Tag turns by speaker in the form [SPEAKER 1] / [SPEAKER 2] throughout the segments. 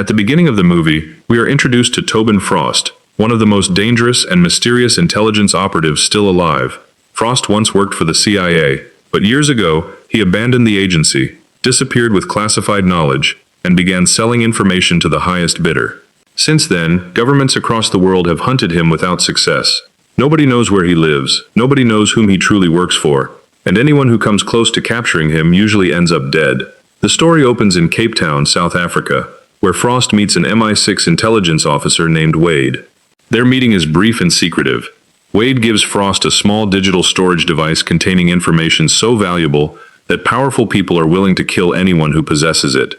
[SPEAKER 1] At the beginning of the movie, we are introduced to Tobin Frost, one of the most dangerous and mysterious intelligence operatives still alive. Frost once worked for the CIA, but years ago, he abandoned the agency, disappeared with classified knowledge, and began selling information to the highest bidder. Since then, governments across the world have hunted him without success. Nobody knows where he lives, nobody knows whom he truly works for, and anyone who comes close to capturing him usually ends up dead. The story opens in Cape Town, South Africa, where Frost meets an MI6 intelligence officer named Wade. Their meeting is brief and secretive. Wade gives Frost a small digital storage device containing information so valuable that powerful people are willing to kill anyone who possesses it.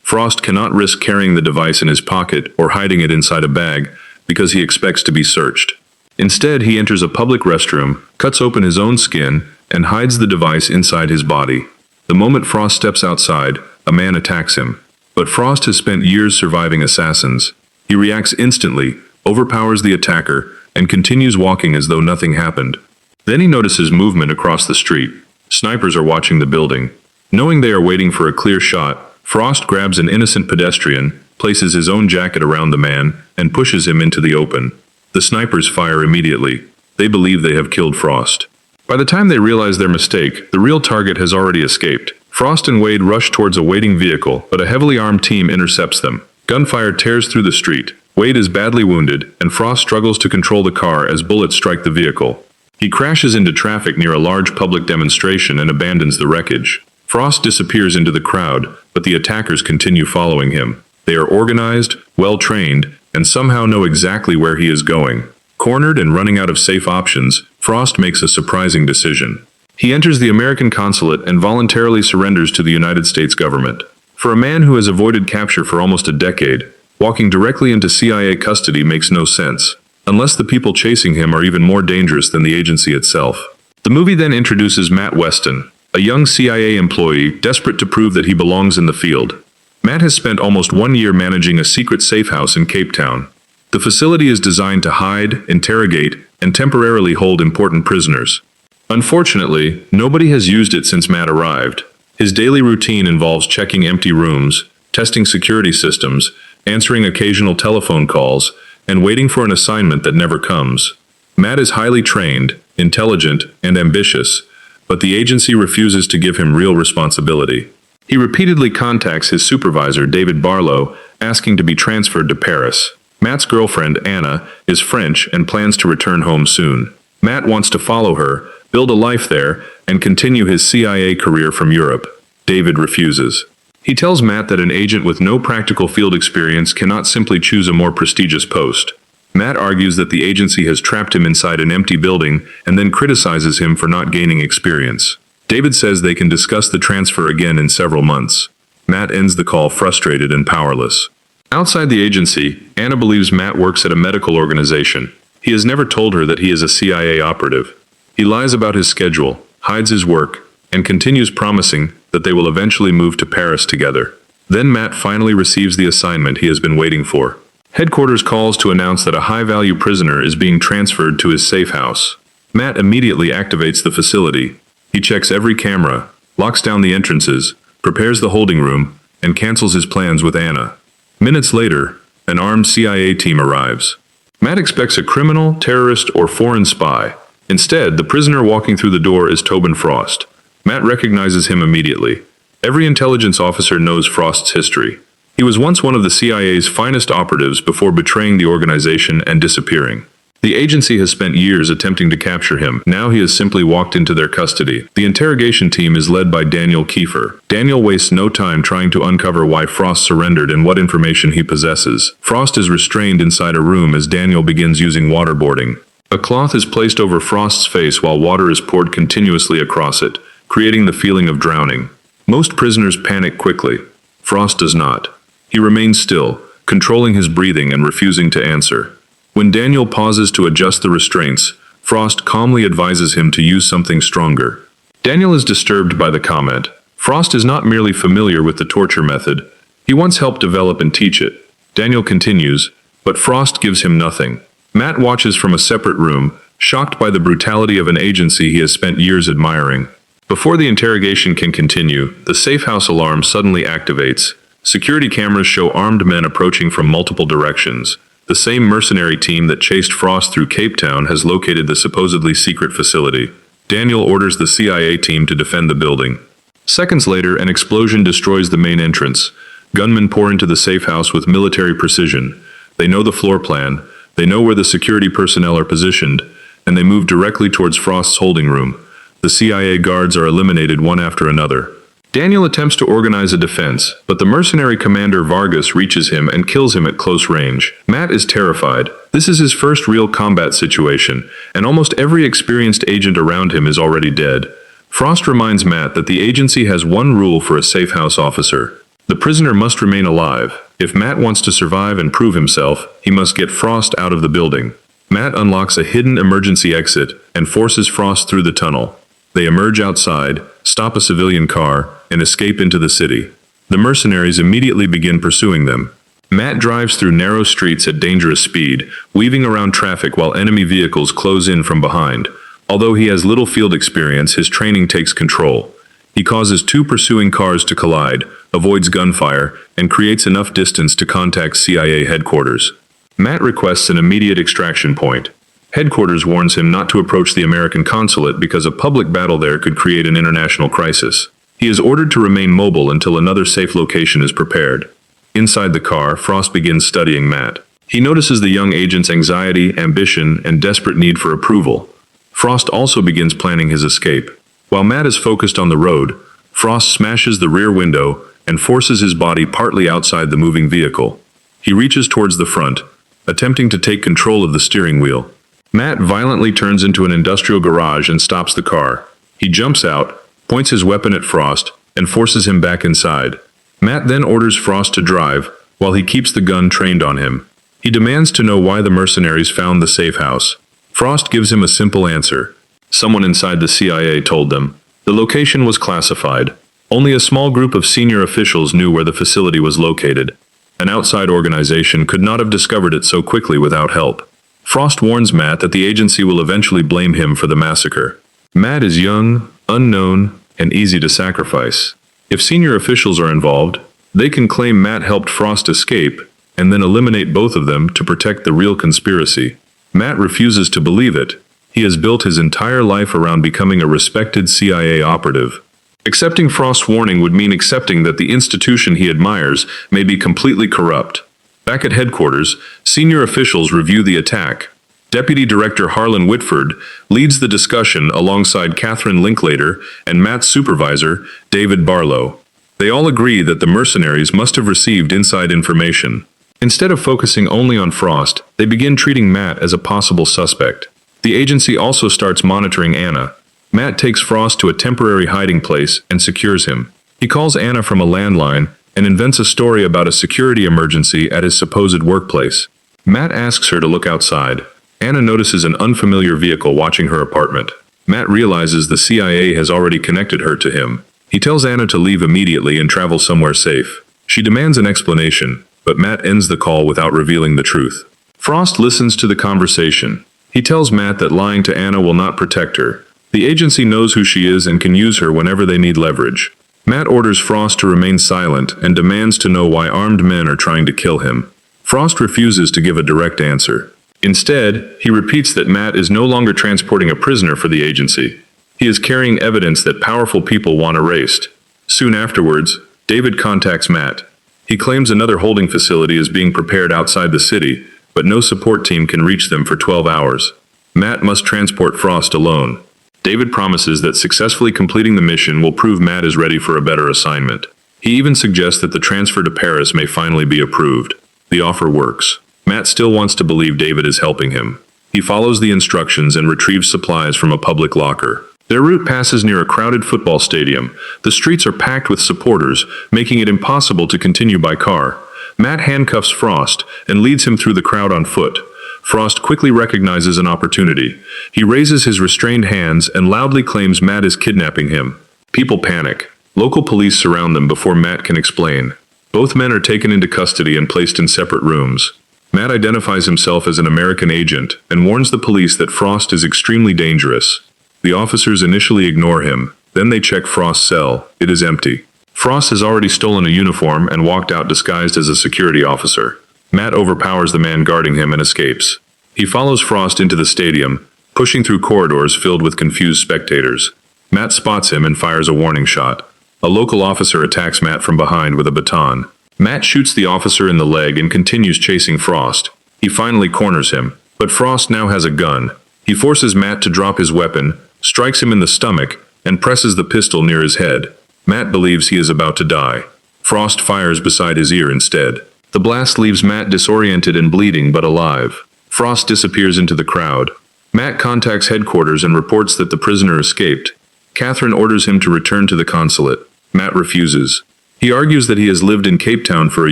[SPEAKER 1] Frost cannot risk carrying the device in his pocket or hiding it inside a bag because he expects to be searched. Instead, he enters a public restroom, cuts open his own skin, and hides the device inside his body. The moment Frost steps outside, a man attacks him. But Frost has spent years surviving assassins. He reacts instantly, overpowers the attacker, and continues walking as though nothing happened. Then he notices movement across the street. Snipers are watching the building. Knowing they are waiting for a clear shot, Frost grabs an innocent pedestrian, places his own jacket around the man, and pushes him into the open. The snipers fire immediately. They believe they have killed Frost. By the time they realize their mistake, the real target has already escaped. Frost and Wade rush towards a waiting vehicle, but a heavily armed team intercepts them. Gunfire tears through the street. Wade is badly wounded, and Frost struggles to control the car as bullets strike the vehicle. He crashes into traffic near a large public demonstration and abandons the wreckage. Frost disappears into the crowd, but the attackers continue following him. They are organized, well-trained, and somehow know exactly where he is going. Cornered and running out of safe options, Frost makes a surprising decision. He enters the American consulate and voluntarily surrenders to the United States government. For a man who has avoided capture for almost a decade, walking directly into CIA custody makes no sense, unless the people chasing him are even more dangerous than the agency itself. The movie then introduces Matt Weston, a young CIA employee desperate to prove that he belongs in the field. Matt has spent almost 1 year managing a secret safe house in Cape Town. The facility is designed to hide, interrogate, and temporarily hold important prisoners. Unfortunately, nobody has used it since Matt arrived. His daily routine involves checking empty rooms, testing security systems, answering occasional telephone calls, and waiting for an assignment that never comes. Matt is highly trained, intelligent, and ambitious, but the agency refuses to give him real responsibility. He repeatedly contacts his supervisor, David Barlow, asking to be transferred to Paris. Matt's girlfriend, Anna, is French and plans to return home soon. Matt wants to follow her, build a life there, and continue his CIA career from Europe. David refuses. He tells Matt that an agent with no practical field experience cannot simply choose a more prestigious post. Matt argues that the agency has trapped him inside an empty building and then criticizes him for not gaining experience. David says they can discuss the transfer again in several months. Matt ends the call frustrated and powerless. Outside the agency, Anna believes Matt works at a medical organization. He has never told her that he is a CIA operative. He lies about his schedule, hides his work, and continues promising that they will eventually move to Paris together. Then Matt finally receives the assignment he has been waiting for. Headquarters calls to announce that a high-value prisoner is being transferred to his safe house. Matt immediately activates the facility. He checks every camera, locks down the entrances, prepares the holding room, and cancels his plans with Anna. Minutes later, an armed CIA team arrives. Matt expects a criminal, terrorist, or foreign spy. Instead, the prisoner walking through the door is Tobin Frost. Matt recognizes him immediately. Every intelligence officer knows Frost's history. He was once one of the CIA's finest operatives before betraying the organization and disappearing. The agency has spent years attempting to capture him. Now he has simply walked into their custody. The interrogation team is led by Daniel Kiefer. Daniel wastes no time trying to uncover why Frost surrendered and what information he possesses. Frost is restrained inside a room as Daniel begins using waterboarding. A cloth is placed over Frost's face while water is poured continuously across it, creating the feeling of drowning. Most prisoners panic quickly. Frost does not. He remains still, controlling his breathing and refusing to answer. When Daniel pauses to adjust the restraints, Frost calmly advises him to use something stronger. Daniel is disturbed by the comment. Frost is not merely familiar with the torture method. He once helped develop and teach it. Daniel continues, but Frost gives him nothing. Matt watches from a separate room, shocked by the brutality of an agency he has spent years admiring. Before the interrogation can continue, the safe house alarm suddenly activates. Security cameras show armed men approaching from multiple directions. The same mercenary team that chased Frost through Cape Town has located the supposedly secret facility. Daniel orders the CIA team to defend the building. Seconds later, an explosion destroys the main entrance. Gunmen pour into the safe house with military precision. They know the floor plan, they know where the security personnel are positioned, and they move directly towards Frost's holding room. The CIA guards are eliminated one after another. Daniel attempts to organize a defense, but the mercenary commander Vargas reaches him and kills him at close range. Matt is terrified. This is his first real combat situation, and almost every experienced agent around him is already dead. Frost reminds Matt that the agency has one rule for a safe house officer. The prisoner must remain alive. If Matt wants to survive and prove himself, he must get Frost out of the building. Matt unlocks a hidden emergency exit and forces Frost through the tunnel. They emerge outside, stop a civilian car, and escape into the city. The mercenaries immediately begin pursuing them. Matt drives through narrow streets at dangerous speed, weaving around traffic while enemy vehicles close in from behind. Although he has little field experience, his training takes control. He causes two pursuing cars to collide, avoids gunfire, and creates enough distance to contact CIA headquarters. Matt requests an immediate extraction point. Headquarters warns him not to approach the American consulate because a public battle there could create an international crisis. He is ordered to remain mobile until another safe location is prepared. Inside the car, Frost begins studying Matt. He notices the young agent's anxiety, ambition, and desperate need for approval. Frost also begins planning his escape. While Matt is focused on the road, Frost smashes the rear window and forces his body partly outside the moving vehicle. He reaches towards the front, attempting to take control of the steering wheel. Matt violently turns into an industrial garage and stops the car. He jumps out, points his weapon at Frost, and forces him back inside. Matt then orders Frost to drive, while he keeps the gun trained on him. He demands to know why the mercenaries found the safe house. Frost gives him a simple answer. Someone inside the CIA told them. The location was classified. Only a small group of senior officials knew where the facility was located. An outside organization could not have discovered it so quickly without help. Frost warns Matt that the agency will eventually blame him for the massacre. Matt is young, unknown, and easy to sacrifice. If senior officials are involved, they can claim Matt helped Frost escape, and then eliminate both of them to protect the real conspiracy. Matt refuses to believe it. He has built his entire life around becoming a respected CIA operative. Accepting Frost's warning would mean accepting that the institution he admires may be completely corrupt. Back at headquarters, senior officials review the attack. Deputy Director Harlan Whitford leads the discussion alongside Catherine Linklater and Matt's supervisor, David Barlow. They all agree that the mercenaries must have received inside information. Instead of focusing only on Frost, they begin treating Matt as a possible suspect. The agency also starts monitoring Anna. Matt takes Frost to a temporary hiding place and secures him. He calls Anna from a landline and invents a story about a security emergency at his supposed workplace. Matt asks her to look outside. Anna notices an unfamiliar vehicle watching her apartment. Matt realizes the CIA has already connected her to him. He tells Anna to leave immediately and travel somewhere safe. She demands an explanation, but Matt ends the call without revealing the truth. Frost listens to the conversation. He tells Matt that lying to Anna will not protect her. The agency knows who she is and can use her whenever they need leverage. Matt orders Frost to remain silent and demands to know why armed men are trying to kill him. Frost refuses to give a direct answer. Instead, he repeats that Matt is no longer transporting a prisoner for the agency. He is carrying evidence that powerful people want erased. Soon afterwards, David contacts Matt. He claims another holding facility is being prepared outside the city, but no support team can reach them for 12 hours. Matt must transport Frost alone. David promises that successfully completing the mission will prove Matt is ready for a better assignment. He even suggests that the transfer to Paris may finally be approved. The offer works. Matt still wants to believe David is helping him. He follows the instructions and retrieves supplies from a public locker. Their route passes near a crowded football stadium. The streets are packed with supporters, making it impossible to continue by car. Matt handcuffs Frost and leads him through the crowd on foot. Frost quickly recognizes an opportunity. He raises his restrained hands and loudly claims Matt is kidnapping him. People panic. Local police surround them before Matt can explain. Both men are taken into custody and placed in separate rooms. Matt identifies himself as an American agent and warns the police that Frost is extremely dangerous. The officers initially ignore him, then they check Frost's cell. It is empty. Frost has already stolen a uniform and walked out disguised as a security officer. Matt overpowers the man guarding him and escapes. He follows Frost into the stadium, pushing through corridors filled with confused spectators. Matt spots him and fires a warning shot. A local officer attacks Matt from behind with a baton. Matt shoots the officer in the leg and continues chasing Frost. He finally corners him, but Frost now has a gun. He forces Matt to drop his weapon, strikes him in the stomach, and presses the pistol near his head. Matt believes he is about to die. Frost fires beside his ear instead. The blast leaves Matt disoriented and bleeding but alive. Frost disappears into the crowd. Matt contacts headquarters and reports that the prisoner escaped. Catherine orders him to return to the consulate. Matt refuses. He argues that he has lived in Cape Town for a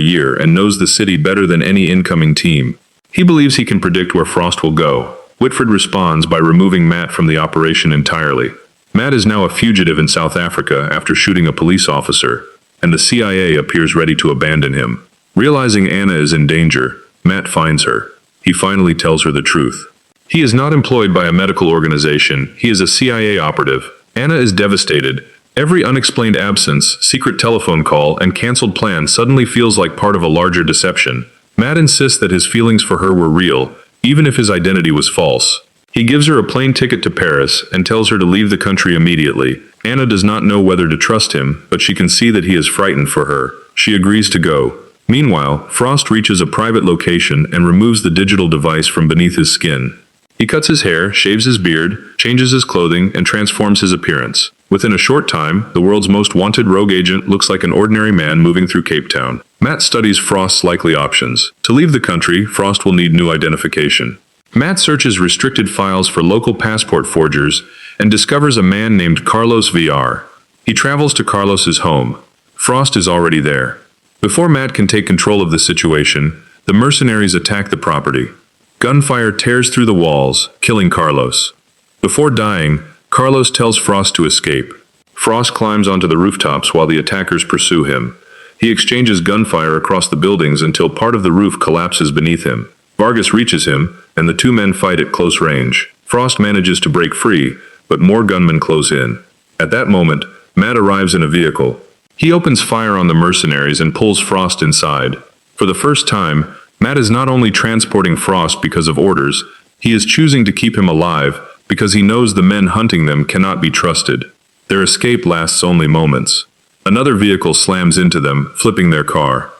[SPEAKER 1] year and knows the city better than any incoming team. He believes he can predict where Frost will go. Whitford responds by removing Matt from the operation entirely. Matt is now a fugitive in South Africa after shooting a police officer, and the CIA appears ready to abandon him. Realizing Anna is in danger, Matt finds her. He finally tells her the truth. He is not employed by a medical organization, he is a CIA operative. Anna is devastated. Every unexplained absence, secret telephone call, and canceled plan suddenly feels like part of a larger deception. Matt insists that his feelings for her were real, even if his identity was false. He gives her a plane ticket to Paris and tells her to leave the country immediately. Anna does not know whether to trust him, but she can see that he is frightened for her. She agrees to go. Meanwhile, Frost reaches a private location and removes the digital device from beneath his skin. He cuts his hair, shaves his beard, changes his clothing, and transforms his appearance. Within a short time, the world's most wanted rogue agent looks like an ordinary man moving through Cape Town. Matt studies Frost's likely options. To leave the country, Frost will need new identification. Matt searches restricted files for local passport forgers and discovers a man named Carlos VR. He travels to Carlos's home. Frost is already there. Before Matt can take control of the situation, the mercenaries attack the property. Gunfire tears through the walls, killing Carlos. Before dying, Carlos tells Frost to escape. Frost climbs onto the rooftops while the attackers pursue him. He exchanges gunfire across the buildings until part of the roof collapses beneath him. Vargas reaches him, and the two men fight at close range. Frost manages to break free, but more gunmen close in. At that moment, Matt arrives in a vehicle. He opens fire on the mercenaries and pulls Frost inside. For the first time, Matt is not only transporting Frost because of orders, he is choosing to keep him alive because he knows the men hunting them cannot be trusted. Their escape lasts only moments. Another vehicle slams into them, flipping their car.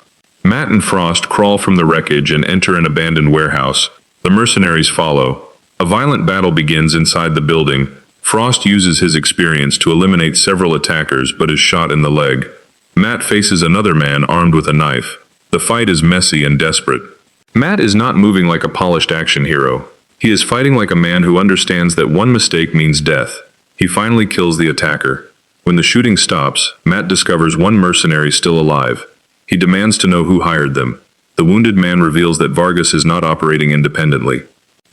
[SPEAKER 1] Matt and Frost crawl from the wreckage and enter an abandoned warehouse. The mercenaries follow. A violent battle begins inside the building. Frost uses his experience to eliminate several attackers but is shot in the leg. Matt faces another man armed with a knife. The fight is messy and desperate. Matt is not moving like a polished action hero. He is fighting like a man who understands that one mistake means death. He finally kills the attacker. When the shooting stops, Matt discovers one mercenary still alive. He demands to know who hired them. The wounded man reveals that Vargas is not operating independently.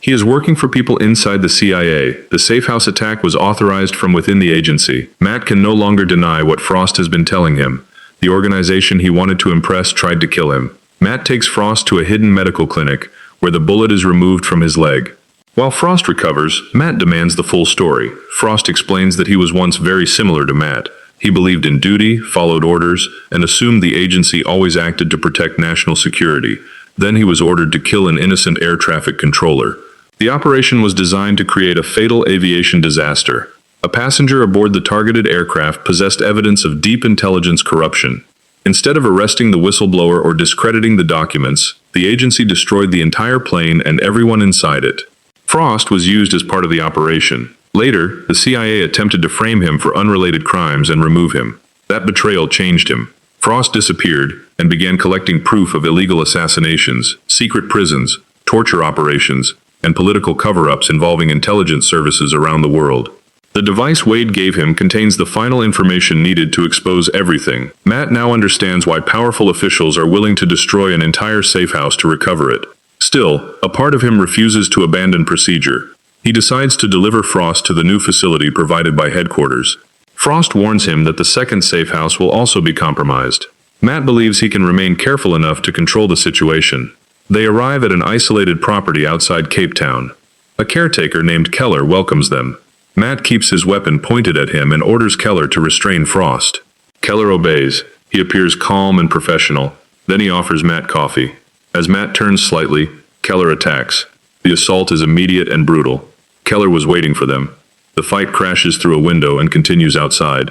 [SPEAKER 1] He is working for people inside the CIA. The safe house attack was authorized from within the agency. Matt can no longer deny what Frost has been telling him. The organization he wanted to impress tried to kill him. Matt takes Frost to a hidden medical clinic, where the bullet is removed from his leg. While Frost recovers, Matt demands the full story. Frost explains that he was once very similar to Matt. He believed in duty, followed orders, and assumed the agency always acted to protect national security. Then he was ordered to kill an innocent air traffic controller. The operation was designed to create a fatal aviation disaster. A passenger aboard the targeted aircraft possessed evidence of deep intelligence corruption. Instead of arresting the whistleblower or discrediting the documents, the agency destroyed the entire plane and everyone inside it. Frost was used as part of the operation. Later, the CIA attempted to frame him for unrelated crimes and remove him. That betrayal changed him. Frost disappeared and began collecting proof of illegal assassinations, secret prisons, torture operations, and political cover-ups involving intelligence services around the world. The device Wade gave him contains the final information needed to expose everything. Matt now understands why powerful officials are willing to destroy an entire safe house to recover it. Still, a part of him refuses to abandon procedure. He decides to deliver Frost to the new facility provided by headquarters. Frost warns him that the second safe house will also be compromised. Matt believes he can remain careful enough to control the situation. They arrive at an isolated property outside Cape Town. A caretaker named Keller welcomes them. Matt keeps his weapon pointed at him and orders Keller to restrain Frost. Keller obeys. He appears calm and professional. Then he offers Matt coffee. As Matt turns slightly, Keller attacks. The assault is immediate and brutal. Keller was waiting for them. The fight crashes through a window and continues outside.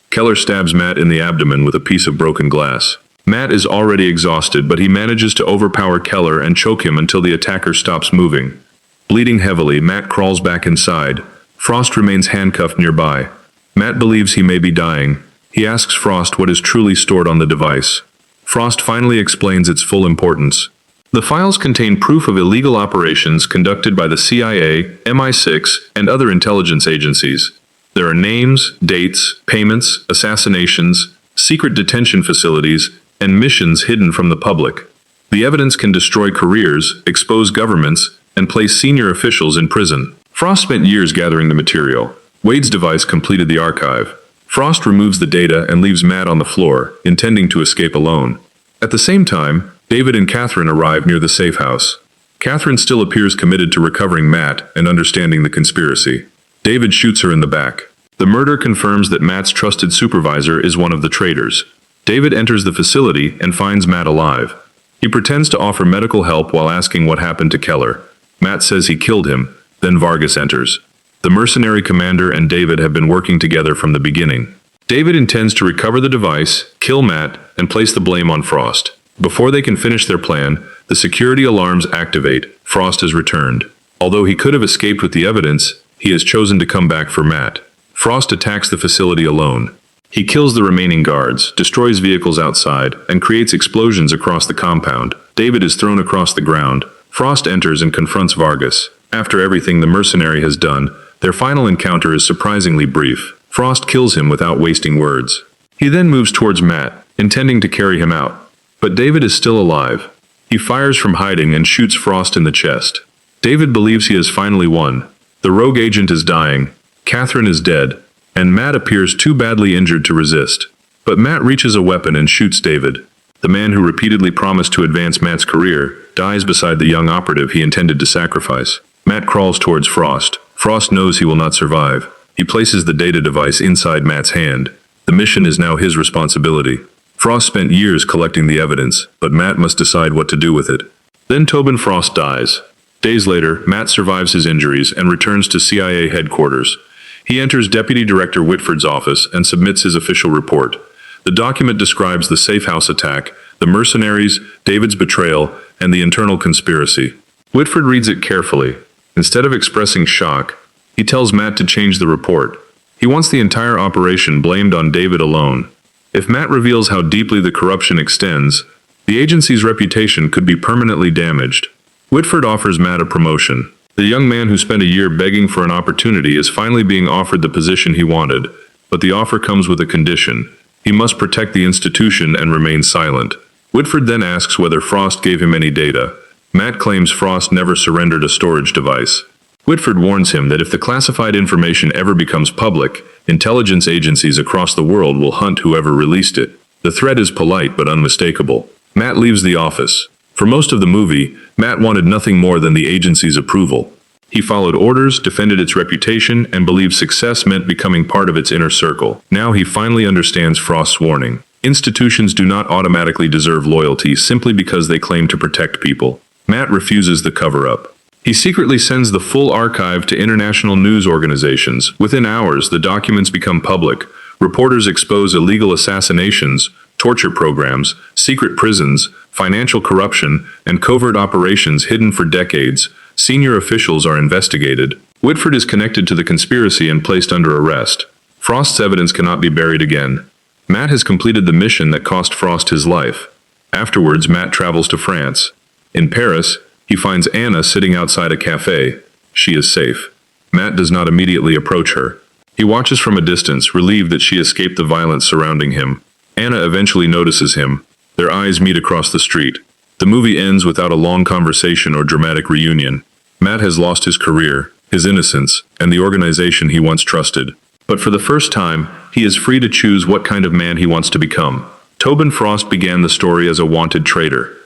[SPEAKER 1] Keller stabs Matt in the abdomen with a piece of broken glass. Matt is already exhausted, but he manages to overpower Keller and choke him until the attacker stops moving. Bleeding heavily, Matt crawls back inside. Frost remains handcuffed nearby. Matt believes he may be dying. He asks Frost what is truly stored on the device. Frost finally explains its full importance. The files contain proof of illegal operations conducted by the CIA, MI6, and other intelligence agencies. There are names, dates, payments, assassinations, secret detention facilities, and missions hidden from the public. The evidence can destroy careers, expose governments, and place senior officials in prison. Frost spent years gathering the material. Wade's device completed the archive. Frost removes the data and leaves Matt on the floor, intending to escape alone. At the same time, David and Catherine arrive near the safe house. Catherine still appears committed to recovering Matt and understanding the conspiracy. David shoots her in the back. The murder confirms that Matt's trusted supervisor is one of the traitors. David enters the facility and finds Matt alive. He pretends to offer medical help while asking what happened to Keller. Matt says he killed him, then Vargas enters. The mercenary commander and David have been working together from the beginning. David intends to recover the device, kill Matt, and place the blame on Frost. Before they can finish their plan, the security alarms activate. Frost has returned. Although he could have escaped with the evidence, he has chosen to come back for Matt. Frost attacks the facility alone. He kills the remaining guards, destroys vehicles outside, and creates explosions across the compound. David is thrown across the ground. Frost enters and confronts Vargas. After everything the mercenary has done, their final encounter is surprisingly brief. Frost kills him without wasting words. He then moves towards Matt, intending to carry him out. But David is still alive. He fires from hiding and shoots Frost in the chest. David believes he has finally won. The rogue agent is dying. Catherine is dead, and Matt appears too badly injured to resist. But Matt reaches a weapon and shoots David. The man who repeatedly promised to advance Matt's career dies beside the young operative he intended to sacrifice. Matt crawls towards Frost. Frost knows he will not survive. He places the data device inside Matt's hand. The mission is now his responsibility. Frost spent years collecting the evidence, but Matt must decide what to do with it. Then Tobin Frost dies. Days later, Matt survives his injuries and returns to CIA headquarters. He enters Deputy Director Whitford's office and submits his official report. The document describes the safe house attack, the mercenaries, David's betrayal, and the internal conspiracy. Whitford reads it carefully. Instead of expressing shock, he tells Matt to change the report. He wants the entire operation blamed on David alone. If Matt reveals how deeply the corruption extends, the agency's reputation could be permanently damaged. Whitford offers Matt a promotion. The young man who spent a year begging for an opportunity is finally being offered the position he wanted, but the offer comes with a condition. He must protect the institution and remain silent. Whitford then asks whether Frost gave him any data. Matt claims Frost never surrendered a storage device. Whitford warns him that if the classified information ever becomes public, intelligence agencies across the world will hunt whoever released it. The threat is polite but unmistakable. Matt leaves the office. For most of the movie, Matt wanted nothing more than the agency's approval. He followed orders, defended its reputation, and believed success meant becoming part of its inner circle. Now he finally understands Frost's warning. Institutions do not automatically deserve loyalty simply because they claim to protect people. Matt refuses the cover-up. He secretly sends the full archive to international news organizations. Within hours, the documents become public. Reporters expose illegal assassinations, torture programs, secret prisons, financial corruption, and covert operations hidden for decades. Senior officials are investigated. Whitford is connected to the conspiracy and placed under arrest. Frost's evidence cannot be buried again. Matt has completed the mission that cost Frost his life. Afterwards, Matt travels to France. In Paris, he finds Anna sitting outside a cafe. She is safe. Matt does not immediately approach her. He watches from a distance, relieved that she escaped the violence surrounding him. Anna eventually notices him. Their eyes meet across the street. The movie ends without a long conversation or dramatic reunion. Matt has lost his career, his innocence, and the organization he once trusted. But for the first time, he is free to choose what kind of man he wants to become. Tobin Frost began the story as a wanted traitor.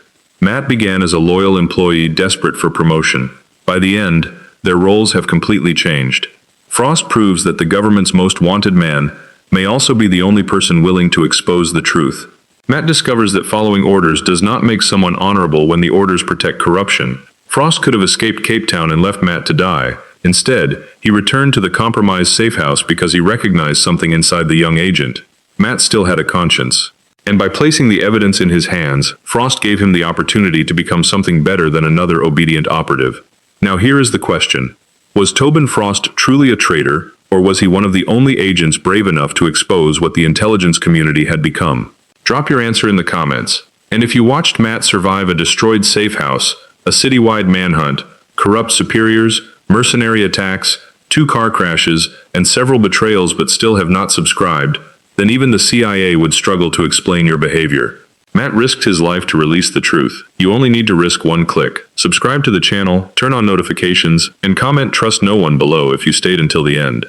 [SPEAKER 1] Matt began as a loyal employee desperate for promotion. By the end, their roles have completely changed. Frost proves that the government's most wanted man, may also be the only person willing to expose the truth. Matt discovers that following orders does not make someone honorable when the orders protect corruption. Frost could have escaped Cape Town and left Matt to die. Instead, he returned to the compromised safe house because he recognized something inside the young agent. Matt still had a conscience. And by placing the evidence in his hands, Frost gave him the opportunity to become something better than another obedient operative. Now here is the question. Was Tobin Frost truly a traitor, or was he one of the only agents brave enough to expose what the intelligence community had become? Drop your answer in the comments. And if you watched Matt survive a destroyed safe house, a citywide manhunt, corrupt superiors, mercenary attacks, 2 car crashes, and several betrayals but still have not subscribed, then even the CIA would struggle to explain your behavior. Matt risked his life to release the truth. You only need to risk one click. Subscribe to the channel, turn on notifications, and comment "Trust no one" below if you stayed until the end.